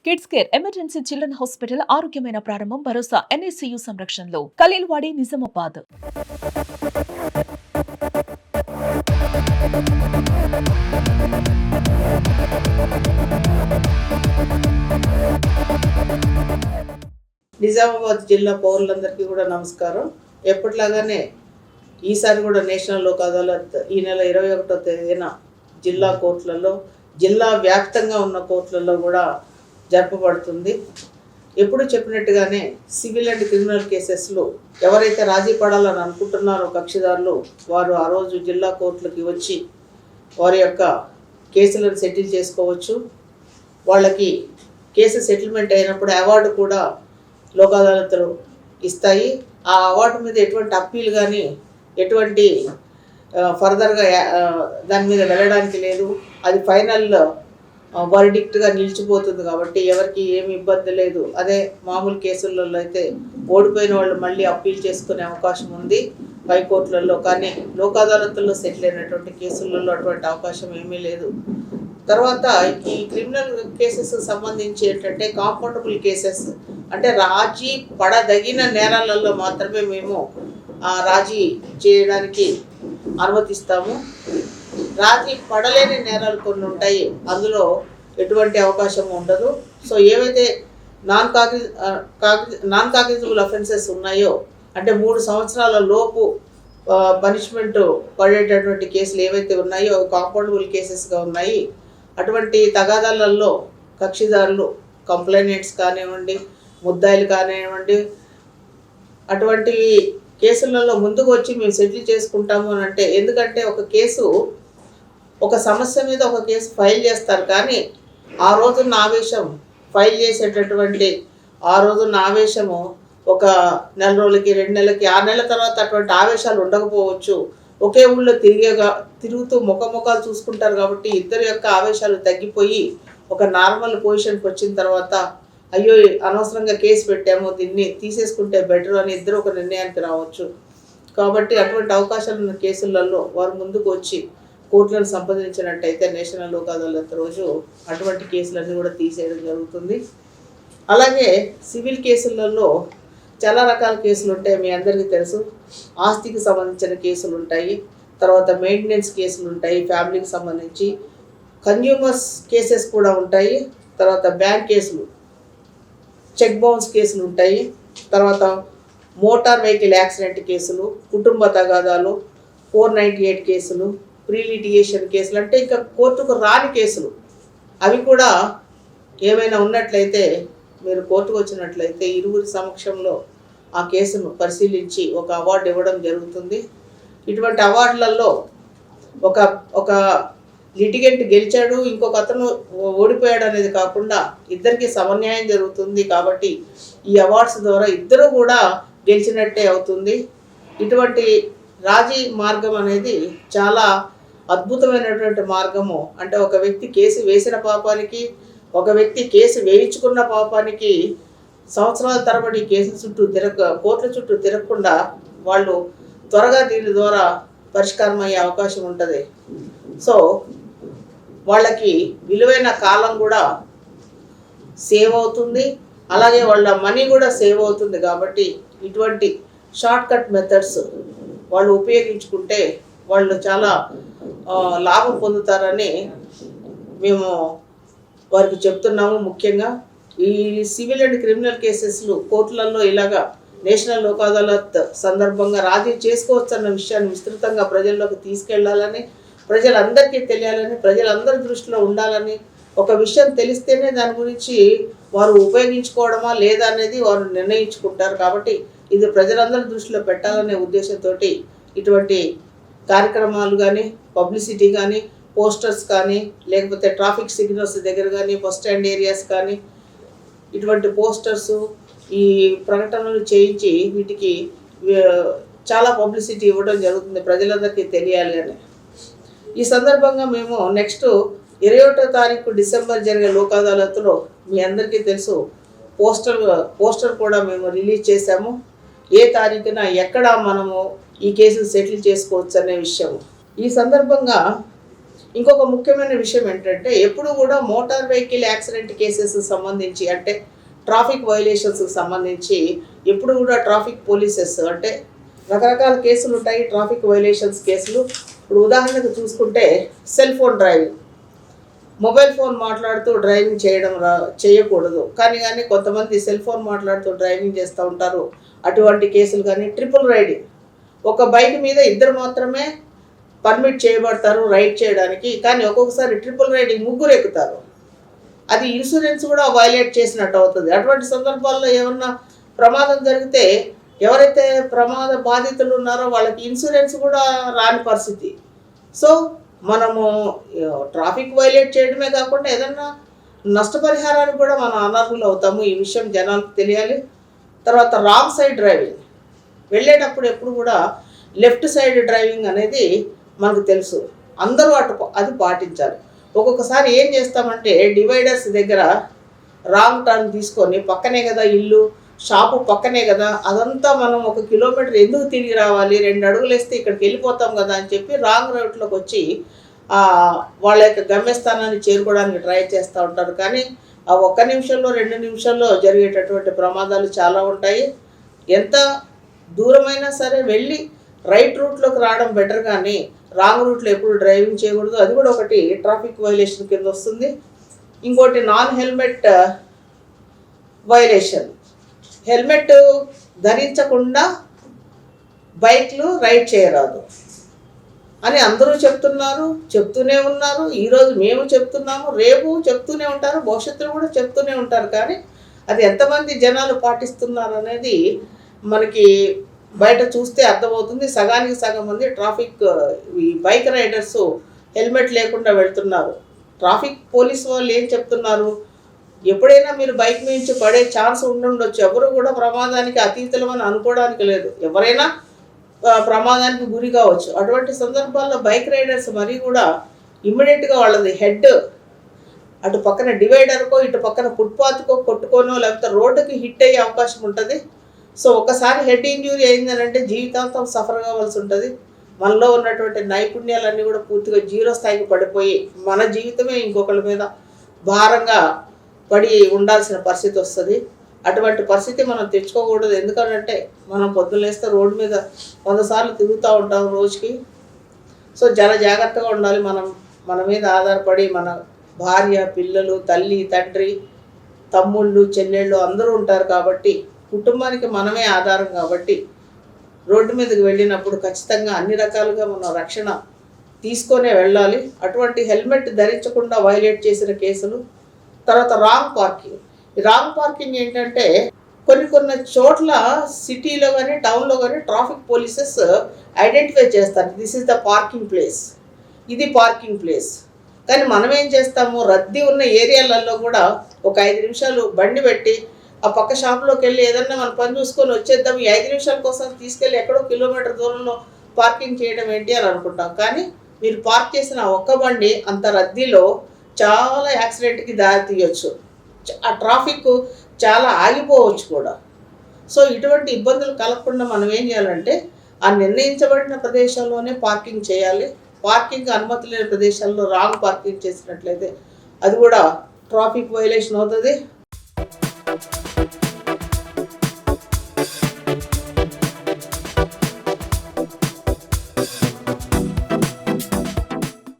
Kids care emergency children hospital ఆరోగ్యమైన ప్రారంభం భరోసా NICU సంరక్షణలో ఖలీల్వాడి నిజామాబాద్. నిజామాబాద్ జిల్లా పౌరులందరికీ కూడా నమస్కారం. ఎప్పటిలాగానే ఈసారి కూడా నేషనల్ లోక్ అదాలత్ ఈ నెల 21వ తేదీన జిల్లా కోర్టులలో, జిల్లా వ్యాప్తంగా ఉన్న కోర్టులలో కూడా జరపబడుతుంది. ఎప్పుడు చెప్పినట్టుగానే సివిల్ అండ్ క్రిమినల్ కేసెస్లో ఎవరైతే రాజీ పడాలని అనుకుంటున్నారో కక్షిదారులు, వారు ఆ రోజు జిల్లా కోర్టులకి వచ్చి వారి యొక్క కేసులను సెటిల్ చేసుకోవచ్చు. వాళ్ళకి కేసు సెటిల్మెంట్ అయినప్పుడు అవార్డు కూడా లోక్ అదాలత్లు ఇస్తాయి. ఆ అవార్డు మీద ఎటువంటి అప్పీల్ కానీ ఎటువంటి ఫర్దర్గా దాని మీద వెళ్ళడానికి లేదు. అది ఫైనల్ వర్డిక్ట్గా నిలిచిపోతుంది కాబట్టి ఎవరికి ఏమి ఇబ్బంది లేదు. అదే మామూలు కేసులలో అయితే ఓడిపోయిన వాళ్ళు మళ్ళీ అప్పీల్ చేసుకునే అవకాశం ఉంది హైకోర్టులలో. కానీ లోక్ అదాలత్లో సెటిల్ అయినటువంటి కేసులలో అటువంటి అవకాశం ఏమీ లేదు. తర్వాత ఈ క్రిమినల్ కేసెస్ సంబంధించి ఏంటంటే కాంపౌండబుల్ కేసెస్ అంటే రాజీ పడదగిన నేరాలలో మాత్రమే మేము రాజీ చేయడానికి అనుమతిస్తాము. రాజీ పడలేని నేరాలు కొన్ని ఉంటాయి, అందులో ఎటువంటి అవకాశం ఉండదు. సో ఏవైతే నాన్ కాగ్నిజబుల్ అఫెన్సెస్ ఉన్నాయో అంటే 3 సంవత్సరాల లోపు పనిష్మెంట్ పడేటటువంటి కేసులు ఏవైతే ఉన్నాయో అవి కాంపౌండబుల్ కేసెస్గా ఉన్నాయి. అటువంటి తగాదాలలో కక్షిదారులు కంప్లైనెంట్స్ కానివ్వండి, ముద్దాయిలు కానివ్వండి, అటువంటి కేసులలో ముందుకు వచ్చి మేము సెటిల్ చేసుకుంటాము అని అంటే, ఎందుకంటే ఒక కేసు ఒక సమస్య మీద ఒక కేసు ఫైల్ చేస్తారు, కానీ ఆ రోజున్న ఆవేశం ఫైల్ చేసేటటువంటి ఆ రోజున్న ఆవేశము ఒక నెల రోజులకి, 2 నెలలకి, 6 నెలల తర్వాత అటువంటి ఆవేశాలు ఉండకపోవచ్చు. ఒకే ఊళ్ళో తిరుగుతూ ముఖాలు చూసుకుంటారు కాబట్టి ఇద్దరి యొక్క ఆవేశాలు తగ్గిపోయి ఒక నార్మల్ పొజిషన్కి వచ్చిన తర్వాత అయ్యో అనవసరంగా కేసు పెట్టాము, దీన్ని తీసేసుకుంటే బెటర్ అని ఇద్దరు ఒక నిర్ణయానికి రావచ్చు. కాబట్టి అటువంటి అవకాశాలు ఉన్న కేసులలో వారు ముందుకు వచ్చి కోర్టులను సంప్రదించినట్టయితే నేషనల్ లోక్ అదాలత్ రోజు అటువంటి కేసులన్నీ కూడా తీసేయడం జరుగుతుంది. అలాగే సివిల్ కేసులలో చాలా రకాల కేసులు ఉంటాయి, మీ అందరికీ తెలుసు. ఆస్తికి సంబంధించిన కేసులు ఉంటాయి, తర్వాత మెయింటెనెన్స్ కేసులు ఉంటాయి, ఫ్యామిలీకి సంబంధించి కన్జ్యూమర్స్ కేసెస్ కూడా ఉంటాయి, తర్వాత బ్యాంక్ కేసులు, చెక్ బౌన్స్ కేసులు ఉంటాయి, తర్వాత మోటార్ వెహికల్ యాక్సిడెంట్ కేసులు, కుటుంబ తగాదాలు, 498 కేసులు, ప్రీ లిటిగేషన్ కేసులు అంటే ఇంకా కోర్టుకు రాని కేసులు. అవి కూడా ఏమైనా ఉన్నట్లయితే మీరు కోర్టుకు వచ్చినట్లయితే ఇరువురి సమక్షంలో ఆ కేసును పరిశీలించి ఒక అవార్డు ఇవ్వడం జరుగుతుంది. ఇటువంటి అవార్డులలో ఒక లిటిగెంట్ గెలిచాడు, ఇంకొక అతను ఓడిపోయాడు అనేది కాకుండా ఇద్దరికి సమన్యాయం జరుగుతుంది. కాబట్టి ఈ అవార్డ్స్ ద్వారా ఇద్దరు కూడా గెలిచినట్టే అవుతుంది. ఇటువంటి రాజీ మార్గం అనేది చాలా అద్భుతమైనటువంటి మార్గము. అంటే ఒక వ్యక్తి కేసు వేసిన పాపానికి, ఒక వ్యక్తి కేసు వేయించుకున్న పాపానికి సంవత్సరాల తరబడి కోర్టుల చుట్టూ తిరగకుండా వాళ్ళు త్వరగా దీని ద్వారా పరిష్కారం అయ్యే అవకాశం ఉంటుంది. సో వాళ్ళకి విలువైన కాలం కూడా సేవ్ అవుతుంది, అలాగే వాళ్ళ మనీ కూడా సేవ్ అవుతుంది. కాబట్టి ఇటువంటి షార్ట్ కట్ మెథడ్స్ వాళ్ళు ఉపయోగించుకుంటే వాళ్ళు చాలా లాభం పొందుతారని మేము వారికి చెప్తున్నాము. ముఖ్యంగా ఈ సివిల్ అండ్ క్రిమినల్ కేసెస్లు కోర్టులలో ఇలాగా నేషనల్ లోక్ అదాలత్ సందర్భంగా రాజీ చేసుకోవచ్చన్న విషయాన్ని విస్తృతంగా ప్రజల్లోకి తీసుకెళ్లాలని, ప్రజలందరికీ తెలియాలని, ప్రజలందరి దృష్టిలో ఉండాలని, ఒక విషయం తెలిస్తేనే దాని గురించి వారు ఉపయోగించుకోవడమా లేదా అనేది వారు నిర్ణయించుకుంటారు. కాబట్టి ఇది ప్రజలందరి దృష్టిలో పెట్టాలనే ఉద్దేశంతో ఇటువంటి కార్యక్రమాలు కానీ, పబ్లిసిటీ కానీ, పోస్టర్స్ కానీ, లేకపోతే ట్రాఫిక్ సిగ్నల్స్ దగ్గర కానీ, బస్ స్టాండ్ ఏరియాస్ కానీ ఇటువంటి పోస్టర్స్, ఈ ప్రకటనలు చేయించి వీటికి చాలా పబ్లిసిటీ ఇవ్వడం జరుగుతుంది, ప్రజలందరికీ తెలియాలి అని. ఈ సందర్భంగా మేము నెక్స్ట్ 21వ తారీఖు డిసెంబర్ జరిగే లోక్ అదాలత్లో మీ అందరికీ తెలుసు పోస్టర్ కూడా మేము రిలీజ్ చేశాము. ఏ తారీఖున ఎక్కడ మనము ఈ కేసులు సెటిల్ చేసుకోవచ్చు అనే విషయం. ఈ సందర్భంగా ఇంకొక ముఖ్యమైన విషయం ఏంటంటే ఎప్పుడు కూడా మోటార్ వెహికల్ యాక్సిడెంట్ కేసెస్ సంబంధించి అంటే ట్రాఫిక్ వైలేషన్స్కి సంబంధించి ఎప్పుడు కూడా ట్రాఫిక్ పోలీసెస్ అంటే రకరకాల కేసులు ఉంటాయి. ట్రాఫిక్ వైలేషన్స్ కేసులు ఇప్పుడు ఉదాహరణకు చూసుకుంటే cell phone driving, mobile phone మాట్లాడుతూ డ్రైవింగ్ చేయకూడదు కానీ కొంతమంది సెల్ ఫోన్ మాట్లాడుతూ డ్రైవింగ్ చేస్తూ ఉంటారు. అటువంటి కేసులు కానీ ట్రిపుల్ రైడింగ్, ఒక బైక్ మీద ఇద్దరు మాత్రమే పర్మిట్ చేయబడతారు రైడ్ చేయడానికి, కానీ ఒక్కొక్కసారి ట్రిపుల్ రైడింగ్ ముగ్గురు ఎక్కుతారు. అది ఇన్సూరెన్స్ కూడా వైలేట్ చేసినట్టు అవుతుంది. అటువంటి సందర్భాల్లో ఏమన్నా ప్రమాదం జరిగితే ఎవరైతే ప్రమాద బాధితులు ఉన్నారో వాళ్ళకి ఇన్సూరెన్స్ కూడా రాని పరిస్థితి. సో మనము ట్రాఫిక్ వైలేట్ చేయడమే కాకుండా ఏదన్నా నష్టపరిహారానికి కూడా మనం అనర్హులు అవుతాము. ఈ విషయం జనాలకు తెలియాలి. తర్వాత రాంగ్ సైడ్ డ్రైవింగ్, వెళ్ళేటప్పుడు ఎప్పుడు కూడా లెఫ్ట్ సైడ్ డ్రైవింగ్ అనేది మనకు తెలుసు, అందరూ అది పాటించాలి. ఒక్కొక్కసారి ఏం చేస్తామంటే డివైడర్స్ దగ్గర రాంగ్ టర్న్ తీసుకొని పక్కనే కదా ఇల్లు, షాపు పక్కనే కదా, అదంతా మనం 1 కిలోమీటర్ ఎందుకు తిరిగి రావాలి, 2 అడుగులు వేస్తే ఇక్కడికి వెళ్ళిపోతాం కదా అని చెప్పి రాంగ్ రూట్లోకి వచ్చి వాళ్ళ యొక్క గమ్యస్థానాన్ని చేరుకోవడానికి ట్రై చేస్తూ ఉంటారు. కానీ ఆ 1 నిమిషంలో 2 నిమిషాల్లో జరిగేటటువంటి ప్రమాదాలు చాలా ఉంటాయి. ఎంత దూరమైనా సరే వెళ్ళి రైట్ రూట్లోకి రావడం బెటర్, కానీ రాంగ్ రూట్లో ఎప్పుడు డ్రైవింగ్ చేయకూడదు. అది కూడా ఒకటి ట్రాఫిక్ వైలేషన్ కింద వస్తుంది. ఇంకోటి నాన్ హెల్మెట్ వైలేషన్, హెల్మెట్ ధరించకుండా బైక్లు రైడ్ చేయరాదు అని అందరూ చెప్తూనే ఉన్నారు. ఈరోజు మేము చెప్తున్నాము, రేపు చెప్తూనే ఉంటారు, భవిష్యత్తులో కూడా చెప్తూనే ఉంటారు. కానీ అది ఎంతమంది జనాలు పాటిస్తున్నారు అనేది మనకి బయట చూస్తే అర్థమవుతుంది. సగానికి సగం మంది ఈ బైక్ రైడర్స్ హెల్మెట్ లేకుండా వెళ్తున్నారు. ట్రాఫిక్ పోలీస్ వాళ్ళు ఏం చెప్తున్నారు, ఎప్పుడైనా మీరు బైక్ నుంచి పడే ఛాన్స్ ఉండొచ్చు, ఎవరు కూడా ప్రమాదానికి అతీతులమని అనుకోవడానికి లేదు, ఎవరైనా ప్రమాదానికి గురి కావచ్చు. అటువంటి సందర్భాల్లో బైక్ రైడర్స్ మరీ కూడా ఇమ్మీడియట్గా వాళ్ళది హెడ్ అటు పక్కన డివైడర్కో ఇటు పక్కన ఫుట్పాత్కో కొట్టుకోనో లేకపోతే రోడ్డుకి హిట్ అయ్యే అవకాశం ఉంటుంది. సో ఒకసారి హెడ్ ఇంజ్యూరీ అయిందనంటే జీవితాంతం సఫర్ కావాల్సి ఉంటుంది. మనలో ఉన్నటువంటి నైపుణ్యాలన్నీ కూడా పూర్తిగా జీరో స్థాయికి పడిపోయి మన జీవితమే ఇంకొకరి మీద భారంగా పడి ఉండాల్సిన పరిస్థితి వస్తుంది. అటువంటి పరిస్థితి మనం తెచ్చుకోకూడదు. ఎందుకంటే మనం పొద్దులేస్తే రోడ్డు మీద 100 సార్లు తిరుగుతూ ఉంటాం రోజుకి. సో చాలా జాగ్రత్తగా ఉండాలి. మన మీద ఆధారపడి మన భార్య, పిల్లలు, తల్లి, తండ్రి, తమ్ముళ్ళు, చెల్లెళ్ళు అందరూ ఉంటారు. కాబట్టి కుటుంబానికి మనమే ఆధారం. కాబట్టి రోడ్డు మీదకి వెళ్ళినప్పుడు ఖచ్చితంగా అన్ని రకాలుగా మనం రక్షణ తీసుకొనే వెళ్ళాలి. అటువంటి హెల్మెట్ ధరించకుండా వైలేట్ చేసిన కేసులు. తర్వాత రాంగ్ పార్కింగ్. ఈ రాంగ్ పార్కింగ్ ఏంటంటే కొన్ని చోట్ల సిటీలో కానీ టౌన్లో కానీ ట్రాఫిక్ పోలీసెస్ ఐడెంటిఫై చేస్తారు, this is the parking place, ఇది పార్కింగ్ ప్లేస్. కానీ మనం ఏం చేస్తాము, రద్దీ ఉన్న ఏరియాలలో కూడా ఒక 5 నిమిషాలు బండి పెట్టి ఆ పక్క షాప్లోకి వెళ్ళి ఏదన్నా మన పని చూసుకొని వచ్చేద్దాం, ఈ 5 నిమిషాల కోసం తీసుకెళ్ళి ఎక్కడో కిలోమీటర్ దూరంలో పార్కింగ్ చేయడం ఏంటి అని అనుకుంటాం. కానీ మీరు పార్క్ చేసిన ఒక్క బండి అంత రద్దీలో చాలా యాక్సిడెంట్కి దారి తీయొచ్చు, ఆ ట్రాఫిక్ చాలా ఆగిపోవచ్చు కూడా. సో ఇటువంటి ఇబ్బందులు కలగకుండా మనం ఏం చేయాలంటే ఆ నిర్ణయించబడిన ప్రదేశంలోనే పార్కింగ్ చేయాలి. పార్కింగ్ అనుమతి లేని ప్రదేశాల్లో రాంగ్ పార్కింగ్ చేసినట్లయితే అది కూడా ట్రాఫిక్ వైలేషన్ అవుతుంది.